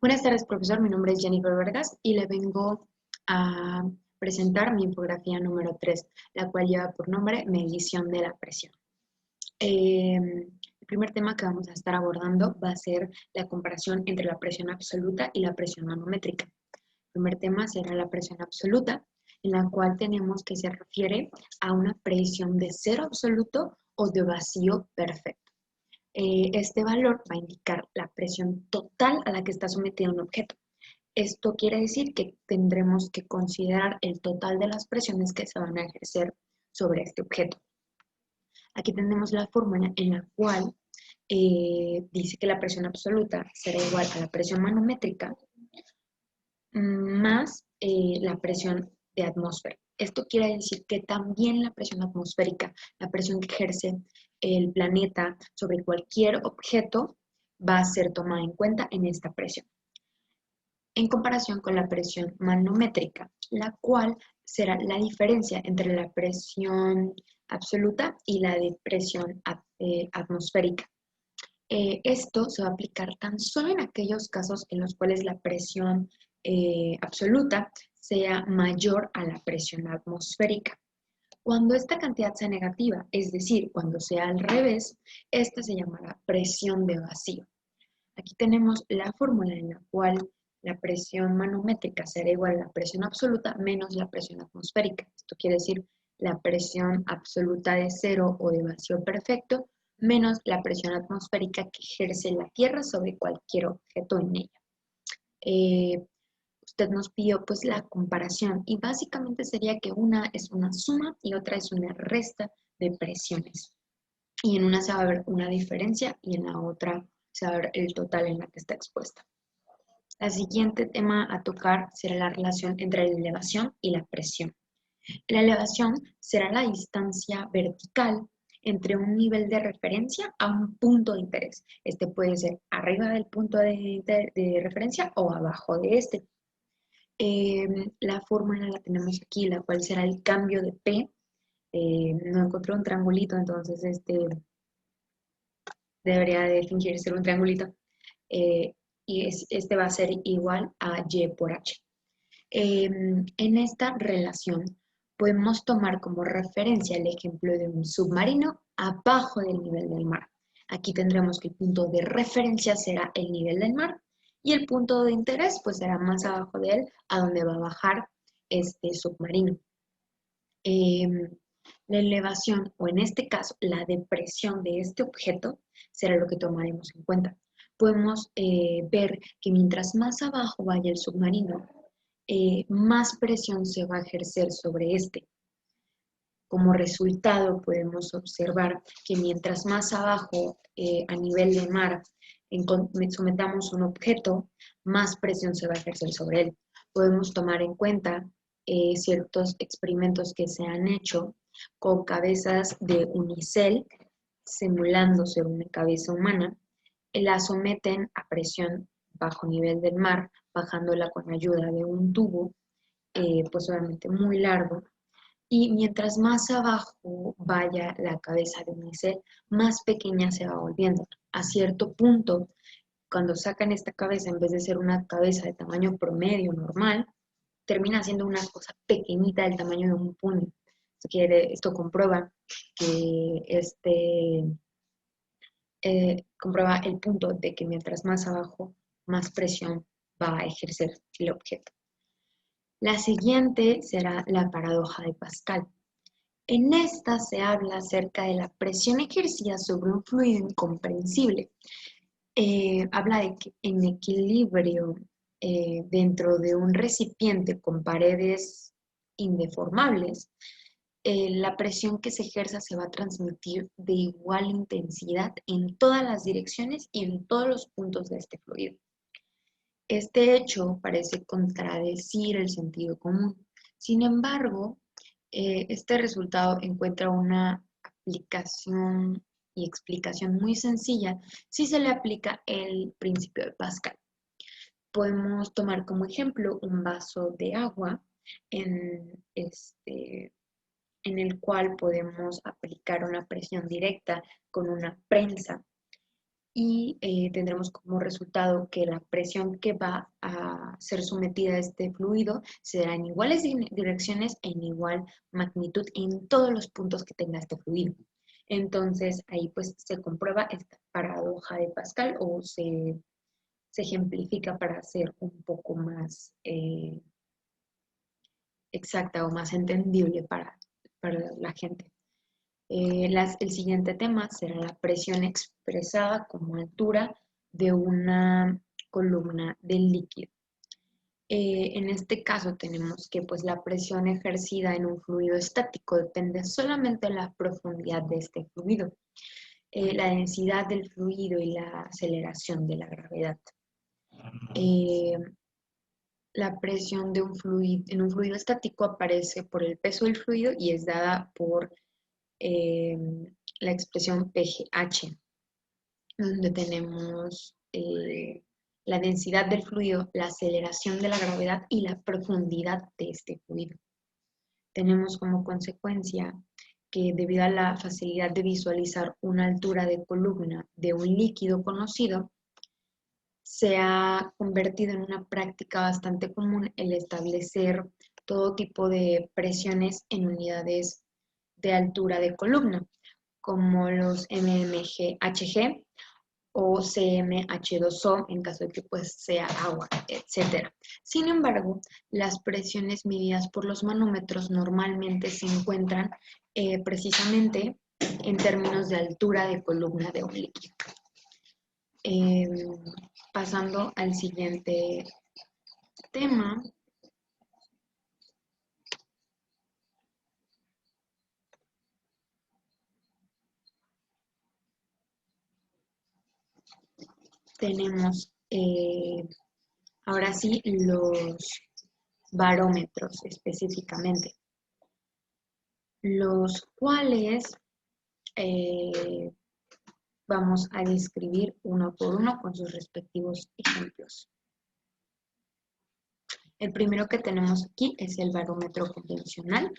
Buenas tardes, profesor. Mi nombre es Jennifer Vargas y le vengo a presentar mi infografía número 3, la cual lleva por nombre Medición de la presión. El primer tema que vamos a estar abordando va a ser la comparación entre la presión absoluta y la presión manométrica. El primer tema será la presión absoluta, en la cual tenemos que se refiere a una presión de cero absoluto o de vacío perfecto. Este valor va a indicar la presión total a la que está sometido un objeto. Esto quiere decir que tendremos que considerar el total de las presiones que se van a ejercer sobre este objeto. Aquí tenemos la fórmula en la cual dice que la presión absoluta será igual a la presión manométrica más la presión de atmósfera. Esto quiere decir que también la presión atmosférica, la presión que ejerce el planeta sobre cualquier objeto, va a ser tomada en cuenta en esta presión. En comparación con la presión manométrica, la cual será la diferencia entre la presión absoluta y la de presión atmosférica. Esto se va a aplicar tan solo en aquellos casos en los cuales la presión absoluta sea mayor a la presión atmosférica. Cuando esta cantidad sea negativa, es decir, cuando sea al revés, esta se llamará presión de vacío. Aquí tenemos la fórmula en la cual la presión manométrica será igual a la presión absoluta menos la presión atmosférica. Esto quiere decir la presión absoluta de cero o de vacío perfecto menos la presión atmosférica que ejerce la Tierra sobre cualquier objeto en ella. Usted nos pidió pues la comparación y básicamente sería que una es una suma y otra es una resta de presiones. Y en una se va a ver una diferencia y en la otra se va a ver el total en la que está expuesta. El siguiente tema a tocar será la relación entre la elevación y la presión. La elevación será la distancia vertical entre un nivel de referencia a un punto de interés. Este puede ser arriba del punto de referencia o abajo de este. La fórmula la tenemos aquí, la cual será el cambio de P. No encontré un triangulito, entonces debería de fingir ser un triangulito. Y este va a ser igual a Y por H. En esta relación podemos tomar como referencia el ejemplo de un submarino abajo del nivel del mar. Aquí tendremos que el punto de referencia será el nivel del mar y el punto de interés pues será más abajo de él, a donde va a bajar este submarino. La elevación, o en este caso la depresión de este objeto, será lo que tomaremos en cuenta. Podemos ver que mientras más abajo vaya el submarino, más presión se va a ejercer sobre este. Como resultado, podemos observar que mientras más abajo, a nivel de mar, sometamos un objeto, más presión se va a ejercer sobre él. Podemos tomar en cuenta ciertos experimentos que se han hecho con cabezas de unicel, simulando ser una cabeza humana, la someten a presión bajo nivel del mar, bajándola con ayuda de un tubo, pues obviamente muy largo, y mientras más abajo vaya la cabeza de unicel, más pequeña se va volviendo. A cierto punto, cuando sacan esta cabeza, en vez de ser una cabeza de tamaño promedio normal, termina siendo una cosa pequeñita del tamaño de un puño. Esto comprueba que comprueba el punto de que mientras más abajo, más presión va a ejercer el objeto. La siguiente será la paradoja de Pascal. En esta se habla acerca de la presión ejercida sobre un fluido incomprensible. Habla de que en equilibrio dentro de un recipiente con paredes indeformables, la presión que se ejerza se va a transmitir de igual intensidad en todas las direcciones y en todos los puntos de este fluido. Este hecho parece contradecir el sentido común. Sin embargo, este resultado encuentra una aplicación y explicación muy sencilla si se le aplica el principio de Pascal. Podemos tomar como ejemplo un vaso de agua en el cual podemos aplicar una presión directa con una prensa y tendremos como resultado que la presión que va a ser sometida a este fluido será en iguales direcciones e en igual magnitud en todos los puntos que tenga este fluido. Entonces ahí pues se comprueba esta paradoja de Pascal o se ejemplifica para ser un poco más exacta o más entendible para la gente. El siguiente tema será la presión expresada como altura de una columna de líquido. En este caso tenemos que pues, la presión ejercida en un fluido estático depende solamente de la profundidad de este fluido, la densidad del fluido y la aceleración de la gravedad. La presión de en un fluido estático aparece por el peso del fluido y es dada por la expresión PGH, donde tenemos la densidad del fluido, la aceleración de la gravedad y la profundidad de este fluido. Tenemos como consecuencia que debido a la facilidad de visualizar una altura de columna de un líquido conocido, se ha convertido en una práctica bastante común el establecer todo tipo de presiones en unidades de altura de columna, como los mmHg o CmH2O en caso de que pues, sea agua, etc. Sin embargo, las presiones medidas por los manómetros normalmente se encuentran precisamente en términos de altura de columna de un líquido. Pasando al siguiente tema, tenemos ahora sí los barómetros específicamente, los cuales vamos a describir uno por uno con sus respectivos ejemplos. El primero que tenemos aquí es el barómetro convencional.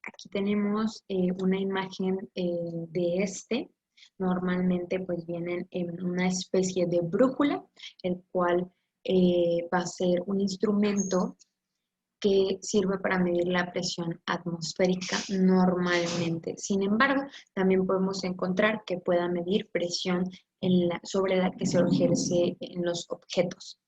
Aquí tenemos una imagen de este. Normalmente pues vienen en una especie de brújula, el cual va a ser un instrumento que sirve para medir la presión atmosférica normalmente. Sin embargo, también podemos encontrar que pueda medir presión sobre la que se ejerce en los objetos.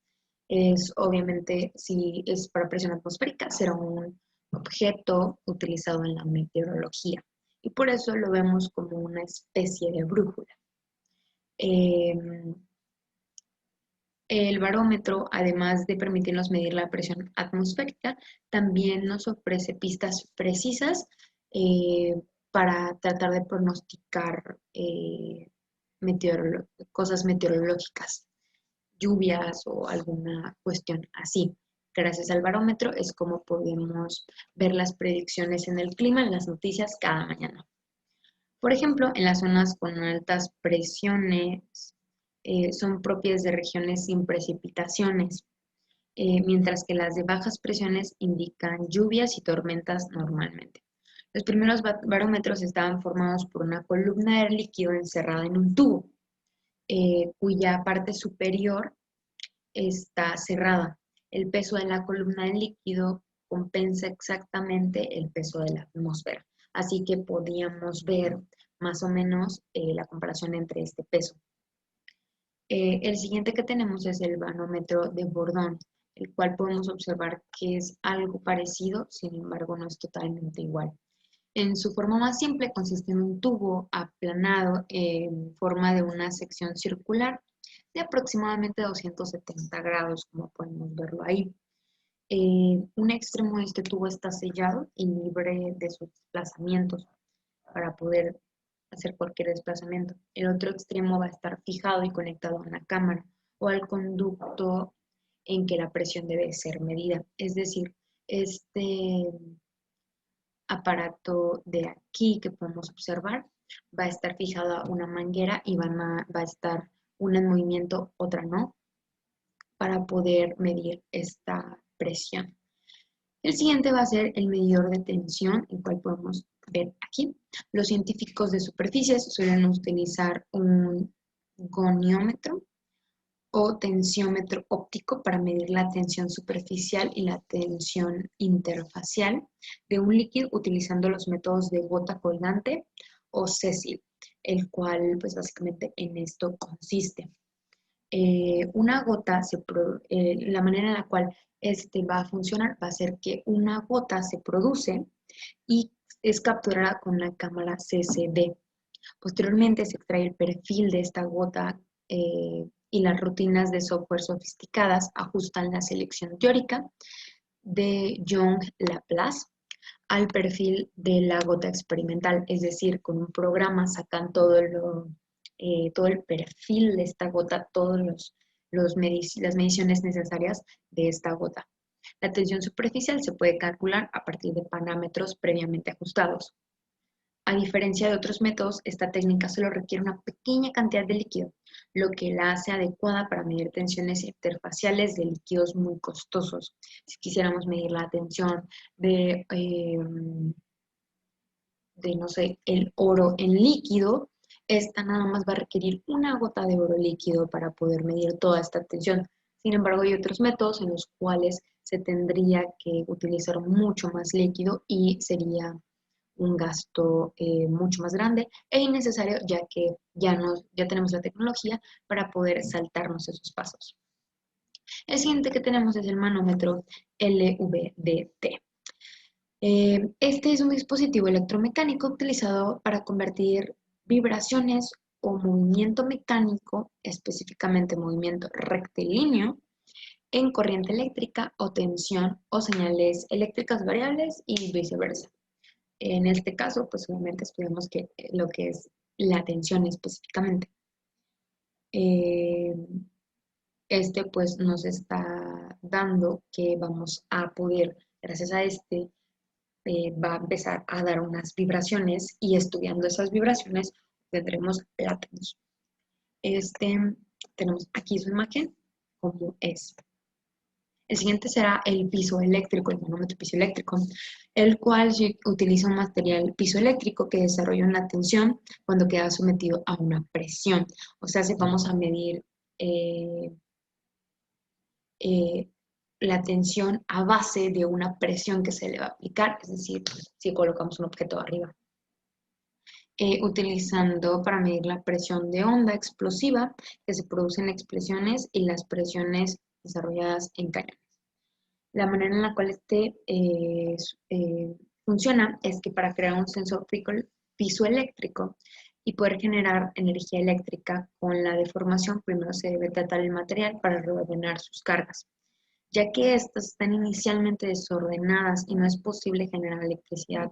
Obviamente, si es para presión atmosférica, será un objeto utilizado en la meteorología. Y por eso lo vemos como una especie de brújula. El barómetro, además de permitirnos medir la presión atmosférica, también nos ofrece pistas precisas para tratar de pronosticar cosas meteorológicas, lluvias o alguna cuestión así. Gracias al barómetro es como podemos ver las predicciones en el clima en las noticias cada mañana. Por ejemplo, en las zonas con altas presiones son propias de regiones sin precipitaciones, mientras que las de bajas presiones indican lluvias y tormentas normalmente. Los primeros barómetros estaban formados por una columna de líquido encerrada en un tubo, cuya parte superior está cerrada. El peso de la columna de líquido compensa exactamente el peso de la atmósfera. Así que podíamos ver más o menos la comparación entre este peso. El siguiente que tenemos es el manómetro de Bourdon, el cual podemos observar que es algo parecido, sin embargo no es totalmente igual. En su forma más simple consiste en un tubo aplanado en forma de una sección circular de aproximadamente 270 grados, como podemos verlo ahí. Un extremo de este tubo está sellado y libre de sus desplazamientos para poder hacer cualquier desplazamiento. El otro extremo va a estar fijado y conectado a una cámara o al conducto en que la presión debe ser medida. Es decir, este aparato de aquí que podemos observar va a estar fijado a una manguera y va a estar una en movimiento, otra no, para poder medir esta presión. El siguiente va a ser el medidor de tensión, el cual podemos ver aquí. Los científicos de superficies suelen utilizar un goniómetro o tensiómetro óptico para medir la tensión superficial y la tensión interfacial de un líquido utilizando los métodos de gota colgante o Cecil, el cual pues básicamente en esto consiste. Una gota, la manera en la cual este va a funcionar va a ser que una gota se produce y es capturada con la cámara CCD. Posteriormente se extrae el perfil de esta gota y las rutinas de software sofisticadas ajustan la selección teórica de Young-Laplace al perfil de la gota experimental, es decir, con un programa sacan todo el perfil de esta gota, todas las mediciones necesarias de esta gota. La tensión superficial se puede calcular a partir de parámetros previamente ajustados. A diferencia de otros métodos, esta técnica solo requiere una pequeña cantidad de líquido, lo que la hace adecuada para medir tensiones interfaciales de líquidos muy costosos. Si quisiéramos medir la tensión no sé, el oro en líquido, esta nada más va a requerir una gota de oro líquido para poder medir toda esta tensión. Sin embargo, hay otros métodos en los cuales se tendría que utilizar mucho más líquido y sería un gasto mucho más grande e innecesario, ya que ya tenemos la tecnología para poder saltarnos esos pasos. El siguiente que tenemos es el manómetro LVDT. Este es un dispositivo electromecánico utilizado para convertir vibraciones o movimiento mecánico, específicamente movimiento rectilíneo, en corriente eléctrica o tensión o señales eléctricas variables y viceversa. En este caso, pues obviamente estudiamos lo que es la tensión específicamente. Este pues nos está dando que vamos a poder, gracias a este, va a empezar a dar unas vibraciones y estudiando esas vibraciones tendremos la tensión. Tenemos aquí su imagen, como es. El siguiente será el pisoeléctrico, el manómetro pisoeléctrico, el cual utiliza un material pisoeléctrico que desarrolla una tensión cuando queda sometido a una presión. O sea, si vamos a medir eh, eh, la tensión a base de una presión que se le va a aplicar, es decir, si colocamos un objeto arriba. Utilizando para medir la presión de onda explosiva que se produce en explosiones y las presiones desarrolladas en cañones. La manera en la cual funciona es que para crear un sensor pisoeléctrico y poder generar energía eléctrica con la deformación, primero se debe tratar el material para reordenar sus cargas. Ya que estas están inicialmente desordenadas y no es posible generar electricidad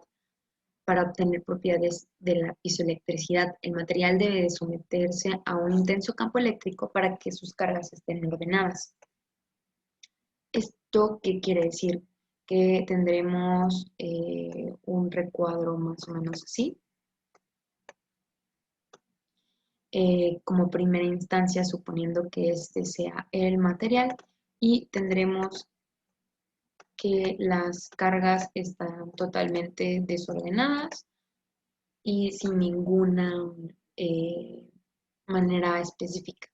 para obtener propiedades de la pisoelectricidad, el material debe someterse a un intenso campo eléctrico para que sus cargas estén ordenadas. ¿Esto qué quiere decir? Que tendremos un recuadro más o menos así. Como primera instancia, suponiendo que este sea el material, y tendremos que las cargas están totalmente desordenadas y sin ninguna manera específica.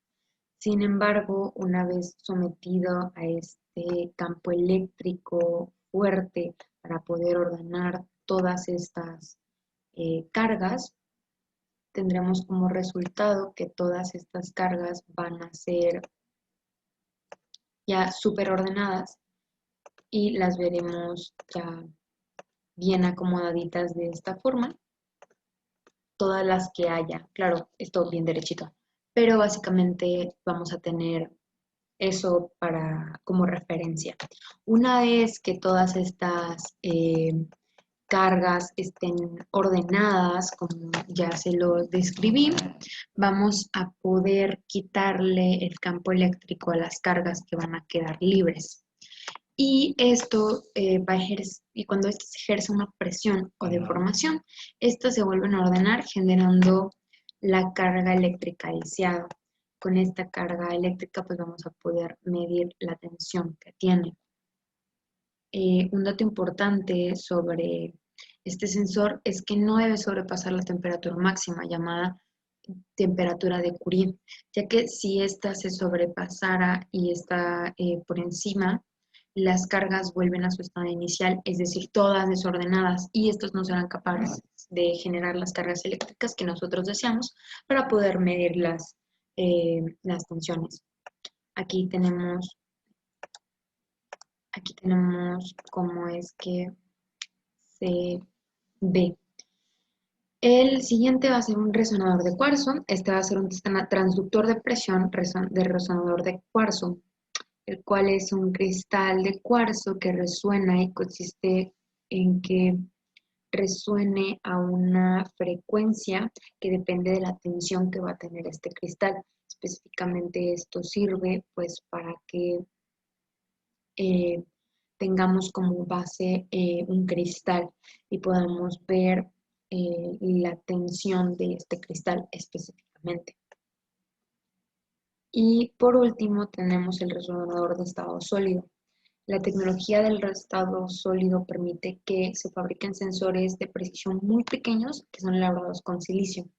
Sin embargo, una vez sometido a este campo eléctrico fuerte para poder ordenar todas estas cargas, tendremos como resultado que todas estas cargas van a ser ya súper ordenadas y las veremos ya bien acomodaditas de esta forma, todas las que haya, claro, esto bien derechito, pero básicamente vamos a tener eso como referencia. Una vez que todas estas cargas estén ordenadas, como ya se lo describí, vamos a poder quitarle el campo eléctrico a las cargas que van a quedar libres. Y esto y cuando esto se ejerce una presión o deformación, estas se vuelven a ordenar generando la carga eléctrica deseada. Con esta carga eléctrica pues vamos a poder medir la tensión que tiene. Un dato importante sobre este sensor es que no debe sobrepasar la temperatura máxima llamada temperatura de Curie, ya que si ésta se sobrepasara y está por encima, las cargas vuelven a su estado inicial, es decir, todas desordenadas, y estos no serán capaces de generar las cargas eléctricas que nosotros deseamos para poder medir las tensiones. Aquí tenemos cómo es que se ve. El siguiente va a ser un resonador de cuarzo. Este va a ser un sistema transductor de presión de resonador de cuarzo, el cual es un cristal de cuarzo que resuena y consiste en que resuene a una frecuencia que depende de la tensión que va a tener este cristal. Específicamente esto sirve pues para que eh, tengamos como base un cristal y podamos ver la tensión de este cristal específicamente. Y por último tenemos el resonador de estado sólido. La tecnología del estado sólido permite que se fabriquen sensores de precisión muy pequeños que son elaborados con silicio.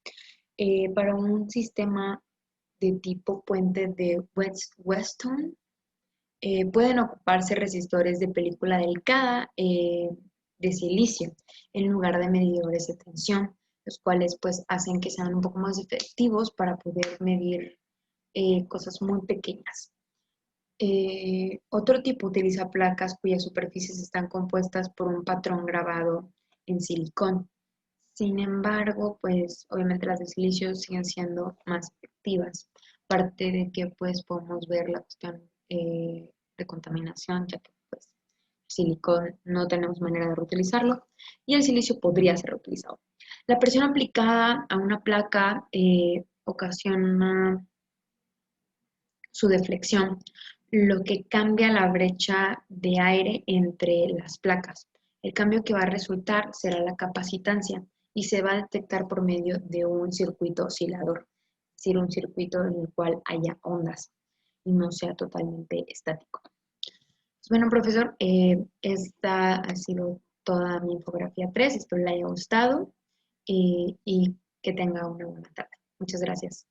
Para un sistema de tipo puente de Weston, pueden ocuparse resistores de película delicada de silicio en lugar de medidores de tensión, los cuales pues hacen que sean un poco más efectivos para poder medir cosas muy pequeñas. Otro tipo utiliza placas cuyas superficies están compuestas por un patrón grabado en silicón. Sin embargo, pues obviamente las de silicio siguen siendo más efectivas. Aparte de que pues podemos ver la cuestión de contaminación, ya que pues silicón no tenemos manera de reutilizarlo y el silicio podría ser reutilizado. La presión aplicada a una placa ocasiona su deflexión, lo que cambia la brecha de aire entre las placas. El cambio que va a resultar será la capacitancia y se va a detectar por medio de un circuito oscilador, es decir, un circuito en el cual haya ondas y no sea totalmente estático. Pues bueno, profesor, esta ha sido toda mi infografía 3. Espero le haya gustado y que tenga una buena tarde. Muchas gracias.